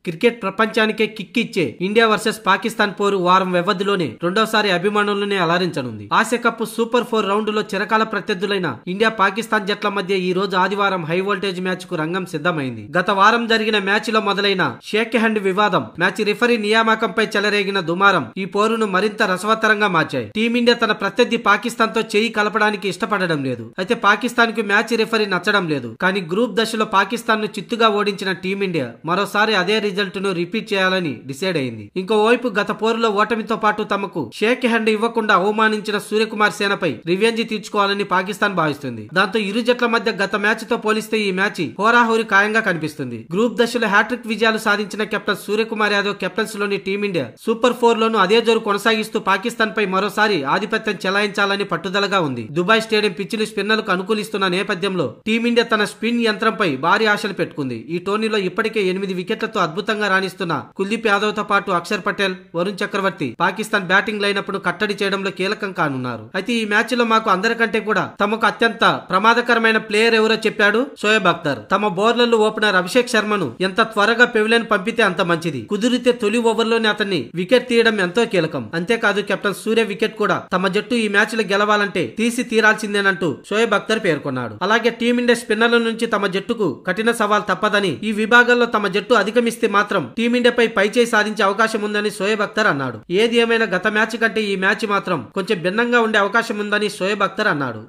Cricket ప్రపంచానికే kick ఇచ్చే India versus Pakistan పోరు వారం వ్యవధిలోనే రెండోసారి అభిమానులనే అలరించనుంది. ఆసియా కప్ సూపర్ 4 రౌండ్ లో చిరకాల ప్రత్యర్థులైన ఇండియా పాకిస్తాన్ జట్ల మధ్య ఈ రోజు ఆదివారం హై వోల్టేజ్ మ్యాచ్ కు రంగం సిద్ధమైంది. గత వారం జరిగిన మ్యాచ్ లో మొదలైన షేక్ హ్యాండ్ వివాదం, మ్యాచ్ రిఫరీ నియామకంపై చెలరేగిన దుమారం ఈ పోరును మరింత రసవత్తరంగా మార్చాయి. టీమిండియా తన ప్రత్యర్థి పాకిస్తాన్ తో చేయి కలపడానికి ఇష్టపడడం లేదు. అయితే పాకిస్తాన్ కు మ్యాచ్ రిఫరీ నచ్చడం లేదు. కానీ గ్రూప్ దశలో పాకిస్తాన్ ను చిత్తుగా ఓడించిన టీమిండియా మరోసారి అదే రిజల్ట్ ను రిపీట్ చేయాలని డిసైడ్ అయింది. ఇంకోవైపు గత పోరులో ఓటమితో పాటు తమకు షేక్ హ్యాండ్ ఇవ్వకుండా అవమానించిన సూర్యకుమార్ సేనపై రివెంజ్ తీర్చుకోవాలని పాకిస్తాన్ భావిస్తుంది. దాంతో ఇరు జట్ల మధ్య గత మ్యాచ్ తో పోలిస్తే ఈ మ్యాచ్ హోరాహోరీ ఖాయంగా కనిపిస్తుంది. గ్రూప్ దశలో హ్యాట్రిక్ విజయాలు సాధించిన కెప్టెన్ సూర్యకుమార్ యాదవ్ కెప్టెన్స్ లోని టీమిండియా సూపర్ 4 లోను అదే జోరు కొనసాగిస్తూ పాకిస్తాన్ పై మరోసారి ఆధిపత్యం చెలాయించాలని పట్టుదలగా ఉంది. దుబాయ్ స్టేడియం పిచ్లు స్పిన్నర్లకు అనుకూలిస్తున్న నేపథ్యంలో టీమిండియా తన స్పిన్ యంత్రంపై భారీ ఆశలు పెట్టుకుంది. ఈ టోర్నీలో ఇప్పటికే 8 వికెట్లతో అద్భుతంగా రాణిస్తున్న కుల్దీప్ యాదవ్ తో పాటు అక్షర్ పటేల్, వరుణ్ చక్రవర్తి పాకిస్తాన్ బ్యాటింగ్ లైనప్ ను కట్టడి చేయడంలో కీలకం కానున్నారు. అయితే ఈ మ్యాచ్ లో మాకు అందరికంటే కూడా తమకు అత్యంత ప్రమాదకరమైన ప్లేయర్ ఎవరో చెప్పాడు షోయబ్ అఖ్తర్. తమ బౌలర్లు ఓపెనర్ అభిషేక్ శర్మను ఎంత త్వరగా పెవిలియన్ పంపితే అంత మంచిది. కుదిరితే తొలి ఓవర్లోనే అతన్ని వికెట్ తీయడం ఎంతో కీలకం. అంతేకాదు కెప్టెన్ సూర్య వికెట్ కూడా తమ జట్టు ఈ మ్యాచ్ లో గెలవాలంటే తీసి తీరాల్సిందేనంటూ షోయబ్ అఖ్తర్ పేర్కొన్నాడు. అలాగే టీమిండియా స్పిన్నర్ల నుంచి తమ జట్టుకు కఠిన సవాల్ తప్పదని, ఈ విభాగంలో తమ జట్టు అధిగమిస్తే మాత్రం టీమిండియాపై పైచేయి సాధించే అవకాశం ఉందని షోయబ్ అఖ్తర్ అన్నాడు. ఏది ఏమైనా గత మ్యాచ్ కంటే ఈ మ్యాచ్ మాత్రం కొంచెం భిన్నంగా ఉండే అవకాశం ఉందని షోయబ్ అఖ్తర్ అన్నాడు.